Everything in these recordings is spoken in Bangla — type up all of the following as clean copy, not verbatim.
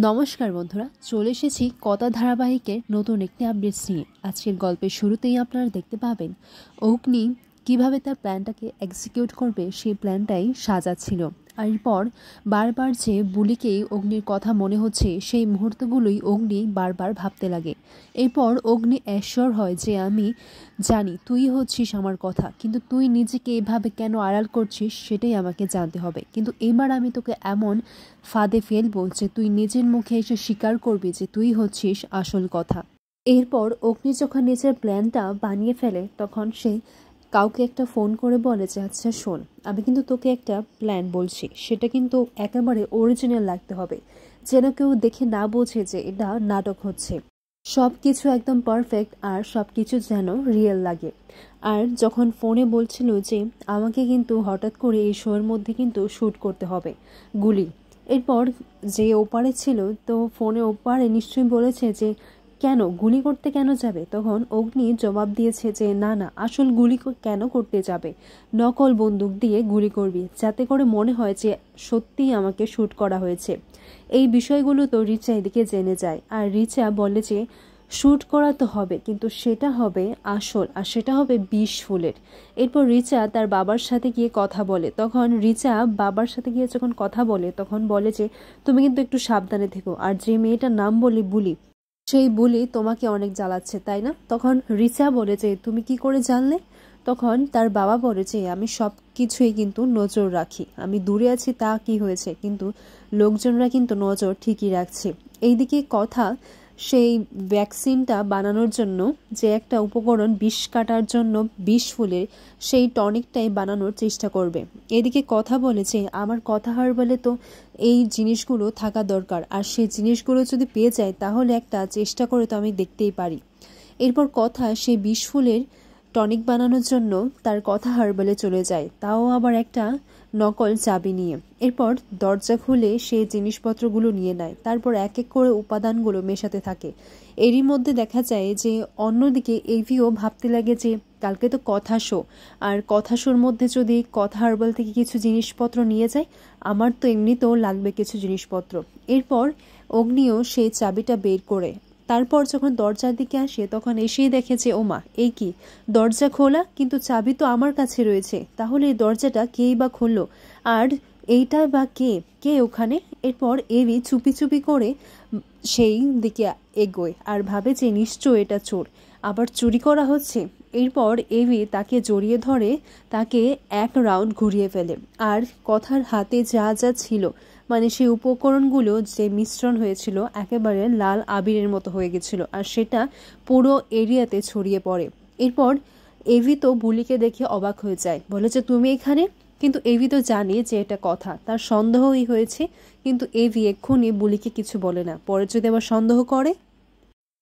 নমস্কার বন্ধুরা, চলে এসেছি কথা ধারাবাহিকের নতুন একটি আপডেটস নিয়ে। আজকের গল্পের শুরুতেই আপনারা দেখতে পাবেন অগ্নি কিভাবে তার প্ল্যানটাকে এক্সিকিউট করবে সেই প্ল্যানটাই সাজাচ্ছিল। আর এরপর বারবার যে বুলিকেই অগ্নির কথা মনে হচ্ছে সেই মুহূর্তগুলোই অগ্নি বারবার ভাবতে লাগে। এরপর অগ্নি অ্যাশিওর হয় যে আমি জানি তুই হচ্ছিস আমার কথা, কিন্তু তুই নিজেকে এভাবে কেন আড়াল করছিস সেটাই আমাকে জানতে হবে। কিন্তু এবার আমি তোকে এমন ফাঁদে ফেলবো যে তুই নিজের মুখে এসে স্বীকার করবি যে তুই হচ্ছিস আসল কথা। এরপর অগ্নি যখন নিজের প্ল্যানটা বানিয়ে ফেলে তখন সে কাউকে একটা ফোন করে বলে যে আচ্ছা শোন, আমি কিন্তু তোকে একটা প্ল্যান বলছি, সেটা কিন্তু একেবারে অরিজিনাল লাগতে হবে, যেন কেউ দেখে না বোঝে যে এটা নাটক হচ্ছে। সব কিছু একদম পারফেক্ট আর সব কিছু যেন রিয়েল লাগে। আর যখন ফোনে বলছিল যে আমাকে কিন্তু হঠাৎ করে এই শোয়ের মধ্যে কিন্তু শ্যুট করতে হবে গুলি, এরপর যে ওপারে ছিল তো ফোনে ওপারে নিশ্চয়ই বলেছে যে কেন গুলি করতে কেন যাবে, তখন অগ্নি জবাব দিয়েছে যে না না, আসল গুলি কেন করতে যাবে, নকল বন্দুক দিয়ে গুলি করবি যাতে করে মনে হয় যে সত্যিই আমাকে শ্যুট করা হয়েছে। এই বিষয়গুলো তো রিচা এদিকে জেনে যায়, আর রিচা বলে যে শ্যুট করা তো হবে কিন্তু সেটা হবে আসল, আর সেটা হবে 20 ফুলের। এরপর রিচা তার বাবার সাথে গিয়ে কথা বলে, তখন রিচা বাবার সাথে গিয়ে যখন কথা বলে তখন বলে যে তুমি কিন্তু একটু সাবধানে থেকো, আর যে মেয়েটার নাম বলি বুলি, সেই বুলি তোমাকে অনেক জ্বালাচ্ছে তাই না। তখন রিচা বলে যে তুমি কি করে জানলে। তখন তার বাবা বলে যে আমি সব কিছুই কিন্তু নজর রাখি, আমি দূরে আছি তা কি হয়েছে, কিন্তু লোকজনরা কিন্তু নজর ঠিকই রাখছে। এইদিকে কথা সেই ভ্যাকসিনটা বানানোর জন্য যে একটা উপকরণ বিষ কাটার জন্য 20 ফুলের সেই টনিকটাই বানানোর চেষ্টা করবে। এদিকে কথা বলে যে আমার কথা হারবালে তো এই জিনিসগুলো থাকা দরকার, আর সেই জিনিসগুলো যদি পেয়ে যায় তাহলে একটা চেষ্টা করে তো আমি দেখতেই পারি। এরপর কথা সেই 20 ফুলের টনিক বানানোর জন্য তার কথা হারবালে চলে যায়, তাও আবার একটা নকল চাবি নিয়ে। এরপর দরজা খুলে সেই জিনিসপত্রগুলো নিয়ে নেয়, তারপর এক এক করে উপাদানগুলো মেশাতে থাকে। এরই মধ্যে দেখা যায় যে অন্যদিকে এভিও ভাবতে লাগে যে কালকে তো কথা শো, আর কথা শোর মধ্যে যদি কথা হারবাল থেকে কিছু জিনিসপত্র নিয়ে যায় আমার তো এমনিতেও লাগবে কিছু জিনিসপত্র। এরপর অগ্নিও সেই চাবিটা বের করে, তারপর যখন দরজার দিকে আসে তখন এসেই দেখে যে ওমা এই কি, দরজা খোলা কিন্তু চাবি তো আমার কাছে রয়েছে, তাহলে এই দরজাটা কেই বা খুললো, আর এইটা বা কে কে ওখানে। এরপর এভি চুপি চুপি করে সেই দিকে এগোয় আর ভাবে যে নিশ্চয় এটা চোর, আবার চুরি করা হচ্ছে। এরপর এভি তাকে জড়িয়ে ধরে, তাকে এক রাউন্ড ঘুরিয়ে ফেলে, আর কথার হাতে যা যা ছিল মানে সেই উপকরণগুলো যে মিশ্রণ হয়েছিল একেবারে লাল আবিরের মতো হয়ে গেছিল, আর সেটা পুরো এরিয়াতে ছড়িয়ে পড়ে। এরপর এভি তো বুলিকে দেখে অবাক হয়ে যায়, বলে যে তুমি এখানে। কিন্তু এভি তো জানে যে এটা কথা, তার সন্দেহই হয়েছে, কিন্তু এভি এক্ষুনি বুলিকে কিছু বলে না, পরে যদি আবার সন্দেহ করে।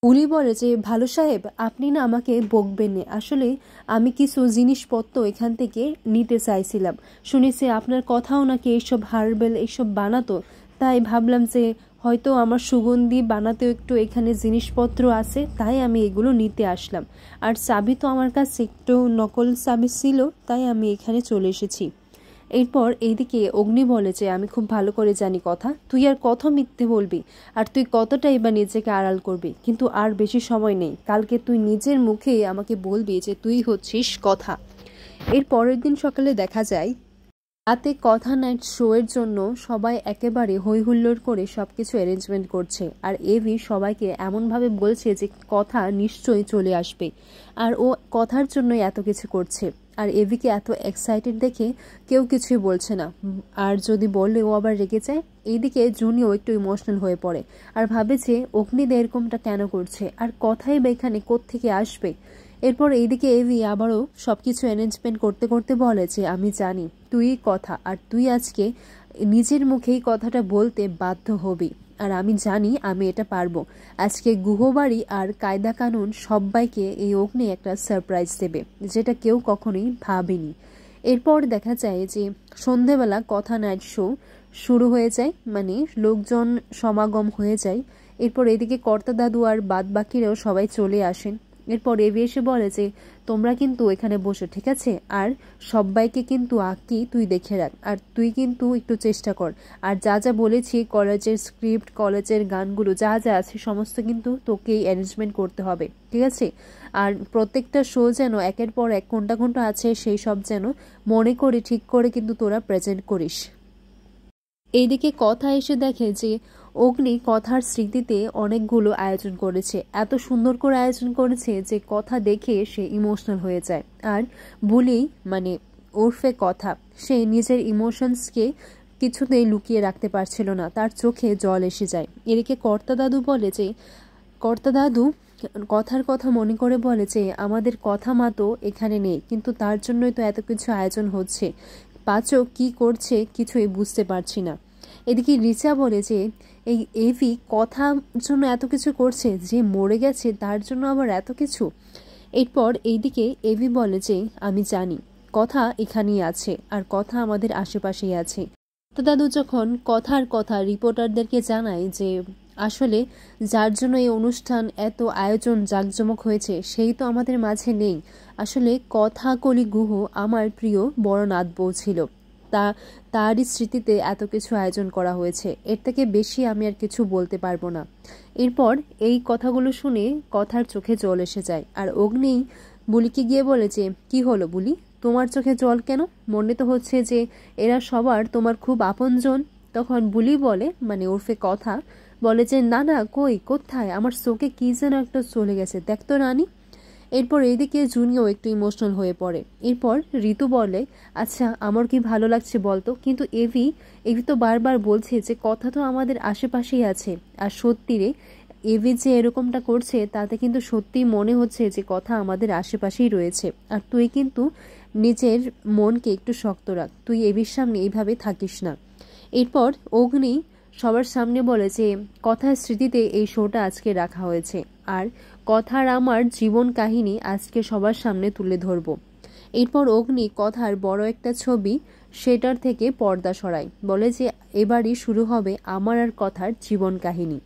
উলি বলে যে ভালো সাহেব আপনি না আমাকে বকবেন না, আসলে আমি কিছু জিনিসপত্র এখান থেকে নিতে চাইছিলাম, শুনেছি আপনার কথাও নাকি এইসব হার্বেল এইসব বানাতো, তাই ভাবলাম যে হয়তো আমার সুগন্ধি বানাতেও একটু এখানে জিনিসপত্র আছে, তাই আমি এগুলো নিতে আসলাম। আর চাবি তো আমার কাছে একটু নকল চাবি ছিল, তাই আমি এখানে চলে এসেছি। এরপর এইদিকে অগ্নি বলে যে আমি খুব ভালো করে জানি কথা, তুই আর কত মিথ্যে বলবি, আর তুই কতটাই বা নিজেকে আড়াল করবি, কিন্তু আর বেশি সময় নেই, কালকে তুই নিজের মুখে আমাকে বলবি যে তুই হচ্ছিস কথা। এর পরের দিন সকালে দেখা যায় রাতে কথা নাইট শো এর জন্য সবাই একেবারে হই হুল্লোড় করে সবকিছু অ্যারেঞ্জমেন্ট করছে, আর এভি সবাইকে এমনভাবে বলছে যে কথা নিশ্চয়ই চলে আসবে, আর ও কথার জন্যই এত কিছু করছে। আর এভিকে এত এক্সাইটেড দেখে কেউ কিছুই বলছে না, আর যদি বললে ও আবার রেগে যায়। এইদিকে জুনিও একটু ইমোশনাল হয়ে পড়ে আর ভাবে যে অগ্নিদা এরকমটা কেন করছে, আর কথাই বা এখানে কোত্থেকে আসবে। এরপর এইদিকে এভি আবারও সবকিছু অ্যারেঞ্জমেন্ট করতে করতে বলে যে আমি জানি তুই কথা, আর তুই আজকে নিজের মুখেই কথাটা বলতে বাধ্য হবি, আর আমি জানি আমি এটা পারবো। আজকে গুহবাড়ি আর কায়দা কানুন সবাইকে এই অগ্নি একটা সারপ্রাইজ দেবে, যেটা কেউ কখনোই ভাবেনি। এরপর দেখা যায় যে সন্ধেবেলা কথা নাইট শো শুরু হয়ে যায়, মানে লোকজন সমাগম হয়ে যায়। এরপর এদিকে কর্তা দাদু আর বাদ বাকিরাও সবাই চলে আসেন। এরপর এভি এসে বলে যে তোমরা কিন্তু এখানে বসো, ঠিক আছে, আর সবাইকে কিন্তু আঁকি তুই দেখে রাখ, আর তুই কিন্তু একটু চেষ্টা কর, আর যা যা বলেছি কলেজের স্ক্রিপ্ট, কলেজের গানগুলো যা যা আছে সমস্ত কিন্তু তোকেই অ্যারেঞ্জমেন্ট করতে হবে, ঠিক আছে, আর প্রত্যেকটা শো যেন একের পর এক কোনটা কোনটা আছে সেই সব যেন মনে করে ঠিক করে কিন্তু তোরা প্রেজেন্ট করিস। এইদিকে কথা এসে দেখে যে অগ্নি কথার স্মৃতিতে অনেকগুলো আয়োজন করেছে, এত সুন্দর করে আয়োজন করেছে যে কথা দেখে সে ইমোশনাল হয়ে যায়। আর বুলি মানে ওরফে কথা, সে নিজের ইমোশনসকে কিছুতেই লুকিয়ে রাখতে পারছিল না, তার চোখে জল এসে যায়। এদিকে কর্তা দাদু বলে যে কর্তা দাদু কথার কথা মনে করে বলে যে আমাদের কথা মা তো এখানে নেই, কিন্তু তার জন্যই তো এত কিছু আয়োজন হচ্ছে, পাচক কি করছে কিছুই বুঝতে পারছি না। এদিকে রিচা বলে যে এই এভি কথার জন্য এত কিছু করছে, যে মরে গেছে তার জন্য আবার এত কিছু। এরপর এইদিকে এভি বলে যে আমি জানি কথা এখানেই আছে, আর কথা আমাদের আশেপাশেই আছে। তো দাদু যখন কথার কথা রিপোর্টারদেরকে জানায় যে আসলে যার জন্য এই অনুষ্ঠান এত আয়োজন জাঁকজমক হয়েছে সেই তো আমাদের মাঝে নেই, আসলে কথা কলি গুহ আমার প্রিয় বড় নাত বউ ছিল, তারই স্মৃতিতে এত কিছু আয়োজন করা হয়েছে, এর থেকে বেশি আমি আর কিছু বলতে পারবো না। এরপর এই কথাগুলো শুনে কথার চোখে জল এসে যায়, আর অগ্নি বুলিকে গিয়ে বলে যে কি হলো বুলি, তোমার চোখে জল কেন? মনে তো হচ্ছে যে এরা সবার তোমার খুব আপনজন। তখন বুলি বলে মানে ওরফে কথা বলে যে না না, কই কোথায়, আমার চোখে কি যেন একটা চলে গেছে, দেখ তো রানী। এরপর এইদিকে জুনিও একটু ইমোশনাল হয়ে পড়ে। এরপর ঋতু বলে আচ্ছা আমার কি ভালো লাগছে বলতো, কিন্তু এভি তো বারবার বলছে যে কথা তো আমাদের আশেপাশেই আছে, আর সত্যি রে এভি যে এরকমটা করছে তাতে কিন্তু সত্যিই মনে হচ্ছে যে কথা আমাদের আশেপাশেই রয়েছে, আর তুই কিন্তু নিজের মনকে একটু শক্ত রাখ, তুই এভির সামনে এইভাবে থাকিস না। এরপর অগ্নি সবার সামনে বলে যে কথার স্মৃতিতে এই শোটা আজকে রাখা হয়েছে, আর কথার আমার জীবন কাহিনী আজকে সবার সামনে তুলে ধরব। এরপর অগ্নি কথার বড় একটা ছবি সেটার থেকে পর্দা সরায়, বলে যে এবারই শুরু হবে আমার আর কথার জীবন কাহিনী।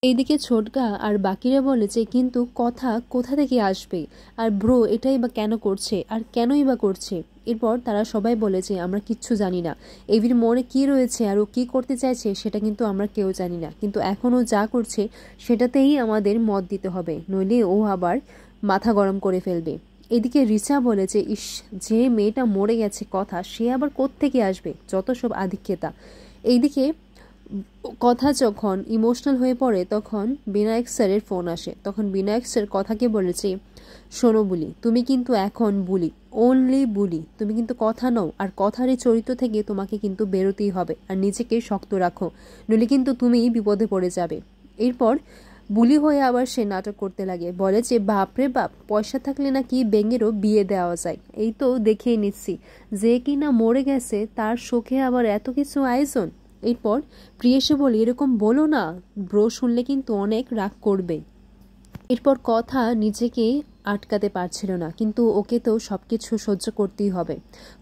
এইদিকে ছোটকা আর বাকিরা বলে যে কিন্তু কথা কোথা থেকে আসবে, আর ব্রো এটাই বা কেন করছে, আর কেনই বা করছে। এরপর তারা সবাই বলে যে আমরা কিচ্ছু জানি না, এভির মনে কি রয়েছে আর ও কী করতে চাইছে সেটা কিন্তু আমরা কেউ জানি না, কিন্তু এখনও যা করছে সেটাতেই আমাদের মত দিতে হবে, নইলে ও আবার মাথা গরম করে ফেলবে। এদিকে রিচা বলে যে ইস, যে মেয়েটা মরে গেছে কথা সে আবার কোত্থেকে আসবে, যত সব আধিক্যতা। এইদিকে কথা যখন ইমোশনাল হয়ে পড়ে তখন বিনায়ক স্যারের ফোন আসে, তখন বিনায়ক স্যার কথাকে বলেছে শোনো বুলি, তুমি কিন্তু এখন বুলি, ওনলি বুলি, তুমি কিন্তু কথা নও, আর কথার এই চরিত্র থেকে তোমাকে কিন্তু বেরোতেই হবে, আর নিজেকে শক্ত রাখো, নইলে কিন্তু তুমি বিপদে পড়ে যাবে। এরপর বুলি হয়ে আবার সে নাটক করতে লাগে, বলে যে বাপরে বাপ, পয়সা থাকলে নাকি বেঙ্গেরও বিয়ে দেওয়া যায়, এই তো দেখেই নিচ্ছি, যে কিনা মরে গেছে তার শোকে আবার এত কিছু আয়োজন। এরপর প্রিয়েশে বলি এরকম বলো না, ব্রো শুনলে কিন্তু অনেক রাগ করবে। এরপর কথা নিজেকে আটকাতে পারছিল না, কিন্তু ওকে তো সবকিছু সহ্য করতেই হবে।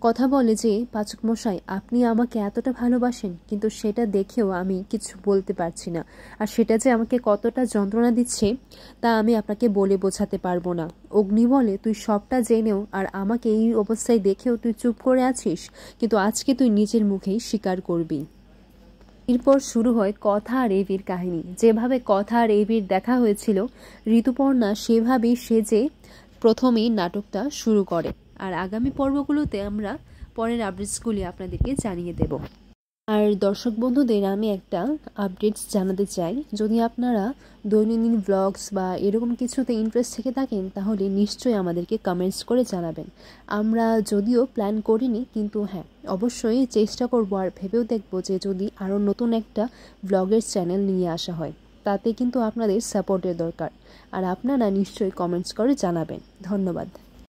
কথা বলে যে পাচক মশাই আপনি আমাকে এতটা ভালোবাসেন, কিন্তু সেটা দেখেও আমি কিছু বলতে পারছি না, আর সেটা যে আমাকে কতটা যন্ত্রণা দিচ্ছে তা আমি আপনাকে বলে বোঝাতে পারবো না। অগ্নি বলে তুই সবটা জেনেও আর আমাকে এই অবস্থায় দেখেও তুই চুপ করে আছিস, কিন্তু আজকে তুই নিজের মুখেই স্বীকার করবি। এরপর শুরু হয় কথা আর এভির কাহিনী, যেভাবে কথা আর এভির দেখা হয়েছিল ঋতুপর্ণা সেভাবেই সেজে প্রথমেই নাটকটা শুরু করে, আর আগামী পর্বগুলোতে আমরা পরের আপডেটসগুলি আপনাদেরকে জানিয়ে দেব। আর দর্শক বন্ধুদের আমি একটা আপডেটস জানাতে চাই, যদি আপনারা দৈনন্দিন ব্লগস বা এরকম কিছুতে ইন্টারেস্ট থেকে থাকেন তাহলে নিশ্চয়ই আমাদেরকে কমেন্টস করে জানাবেন। আমরা যদিও প্ল্যান করিনি, কিন্তু হ্যাঁ অবশ্যই চেষ্টা করব আর ভেবেও দেখব যে যদি আরও নতুন একটা ব্লগের চ্যানেল নিয়ে আসা হয়, তাতে কিন্তু আপনাদের সাপোর্টের দরকার, আর আপনারা নিশ্চয়ই কমেন্টস করে জানাবেন। ধন্যবাদ।